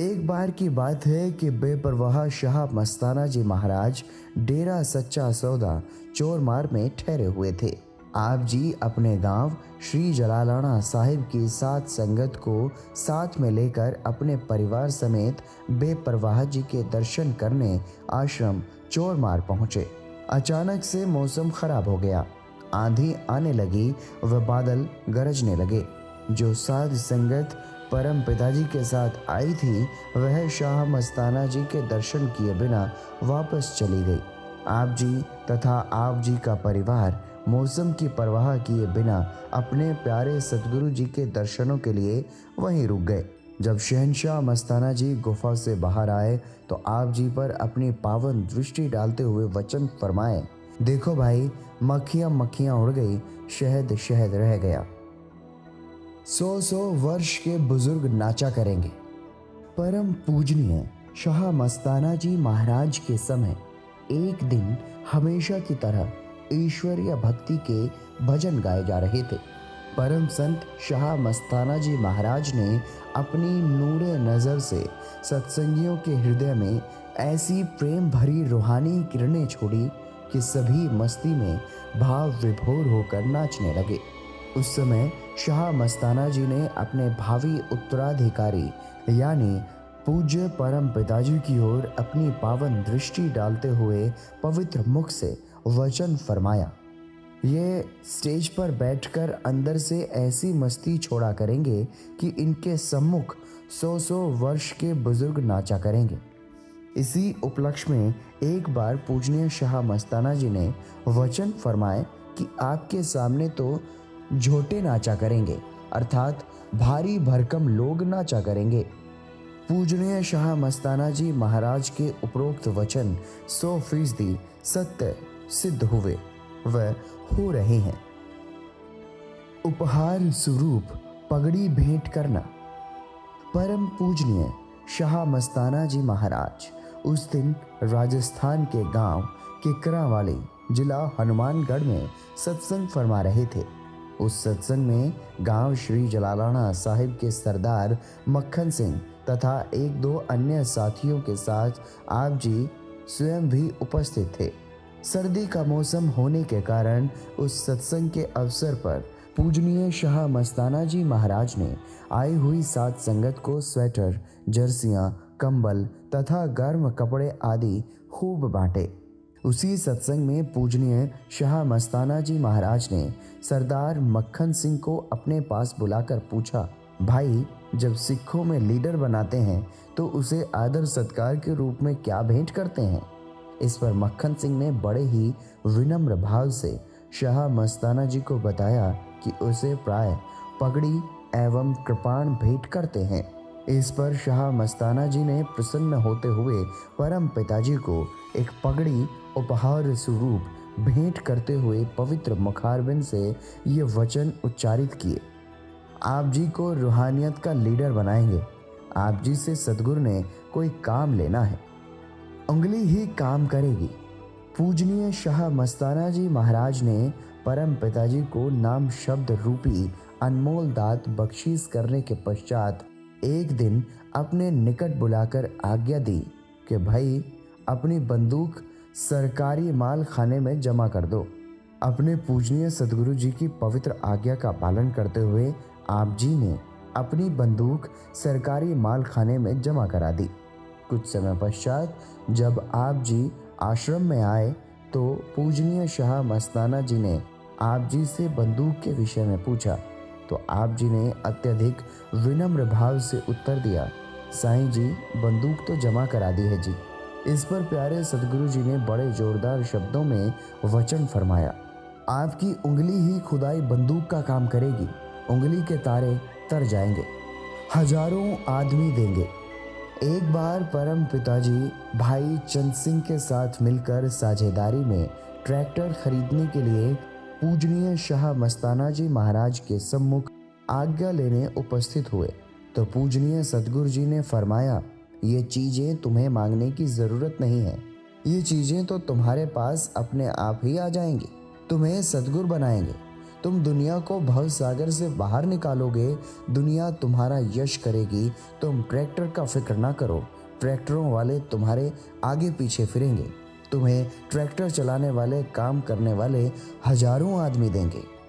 एक बार की बात है कि बेपरवाह शाह मस्ताना जी महाराज डेरा सच्चा सौदा चोरमार में ठहरे हुए थे। आप जी अपने गांव श्री जलालाना साहिब की सात संगत को साथ में लेकर अपने परिवार समेत बेपरवाह जी के दर्शन करने आश्रम चोरमार पहुंचे। अचानक से मौसम खराब हो गया, आंधी आने लगी व बादल गरजने लगे। जो साध संगत परम पिताजी के साथ आई थी वह शाह मस्ताना जी के दर्शन किए बिना वापस चली गई। आप जी तथा आप जी का परिवार मौसम की परवाह किए बिना अपने प्यारे सतगुरु जी के दर्शनों के लिए वहीं रुक गए। जब शहंशाह मस्ताना जी गुफा से बाहर आए तो आप जी पर अपनी पावन दृष्टि डालते हुए वचन फरमाए, देखो भाई, मक्खियां मक्खियां उड़ गई, शहद शहद रह गया। 100 वर्ष के बुजुर्ग नाचा करेंगे। परम पूजनीय शाह मस्ताना जी महाराज के समय एक दिन हमेशा की तरह ईश्वरीय भक्ति के भजन गाए जा रहे थे। परम संत शाह मस्ताना जी महाराज ने अपनी नूरे नज़र से सत्संगियों के हृदय में ऐसी प्रेम भरी रूहानी किरणें छोड़ी कि सभी मस्ती में भाव विभोर होकर नाचने लगे। उस समय शाह मस्ताना जी ने अपने भावी उत्तराधिकारी यानी पूज्य परम पिताजी की ओर अपनी पावन दृष्टि डालते हुए पवित्र मुख से वचन फरमाया, ये स्टेज पर बैठकर अंदर से ऐसी मस्ती छोड़ा करेंगे कि इनके सम्मुख 100 वर्ष के बुजुर्ग नाचा करेंगे। इसी उपलक्ष्य में एक बार पूजनीय शाह मस्ताना जी ने वचन फरमाए कि आपके सामने तो झोटे नाचा करेंगे, अर्थात भारी भरकम लोग नाचा करेंगे। पूजनीय शाह मस्ताना जी महाराज के उपरोक्त वचन 100% सत्य सिद्ध हुए व हो रहे हैं। उपहार स्वरूप पगड़ी भेंट करना। परम पूजनीय शाह मस्ताना जी महाराज उस दिन राजस्थान के गांव किकरावाली जिला हनुमानगढ़ में सत्संग फरमा रहे थे। उस सत्संग में गांव श्री जलालाना साहिब के सरदार मक्खन सिंह तथा एक दो अन्य साथियों के साथ आप जी स्वयं भी उपस्थित थे। सर्दी का मौसम होने के कारण उस सत्संग के अवसर पर पूजनीय शाह मस्ताना जी महाराज ने आई हुई सात संगत को स्वेटर, जर्सियां, कंबल तथा गर्म कपड़े आदि खूब बांटे। उसी सत्संग में पूजनीय शाह मस्ताना जी महाराज ने सरदार मक्खन सिंह को अपने पास बुलाकर पूछा, भाई, जब सिखों में लीडर बनाते हैं तो उसे आदर सत्कार के रूप में क्या भेंट करते हैं? इस पर मक्खन सिंह ने बड़े ही विनम्र भाव से शाह मस्ताना जी को बताया कि उसे प्राय पगड़ी एवं कृपाण भेंट करते हैं। इस पर शाह मस्ताना जी ने प्रसन्न होते हुए परम पिताजी को एक पगड़ी उपहार स्वरूप भेंट करते हुए पवित्र मुखारबिंद से ये वचन उच्चारित किए, आप जी को रूहानियत का लीडर बनाएंगे। आप जी से सतगुरु ने कोई काम लेना है, उंगली ही काम करेगी। पूजनीय शाह मस्ताना जी महाराज ने परम पिताजी को नाम शब्द रूपी अनमोल दात बख्शीश करने के पश्चात एक दिन अपने निकट बुलाकर आज्ञा दी कि भाई, अपनी बंदूक सरकारी माल खाने में जमा कर दो। अपने पूजनीय सतगुरु जी की पवित्र आज्ञा का पालन करते हुए आप जी ने अपनी बंदूक सरकारी माल खाने में जमा करा दी। कुछ समय पश्चात जब आप जी आश्रम में आए तो पूजनीय शाह मस्ताना जी ने आप जी से बंदूक के विषय में पूछा तो आप जी ने अत्यधिक विनम्र भाव से उत्तर दिया, साईं जी, बंदूक तो जमा करा दी है जी। इस पर प्यारे सतगुरु जी ने बड़े जोरदार शब्दों में वचन फरमाया, आपकी उंगली ही खुदाई बंदूक का काम करेगी। उंगली के तारे तर जाएंगे, हजारों आदमी देंगे। एक बार परम पिताजी भाई चंद सिंह के साथ मिलकर साझेदारी में ट्रैक्टर खरीदने के लिए पूजनीय शाह मस्ताना जी महाराज के सम्मुख आज्ञा लेने उपस्थित हुए तो पूजनीय सतगुरु जी ने फरमाया, ये चीज़ें तुम्हें मांगने की ज़रूरत नहीं है, ये चीज़ें तो तुम्हारे पास अपने आप ही आ जाएंगी, तुम्हें सतगुरु बनाएंगे। तुम दुनिया को भव सागर से बाहर निकालोगे, दुनिया तुम्हारा यश करेगी। तुम ट्रैक्टर का फिक्र ना करो, ट्रैक्टरों वाले तुम्हारे आगे पीछे फिरेंगे। तुम्हें ट्रैक्टर चलाने वाले, काम करने वाले हजारों आदमी देंगे।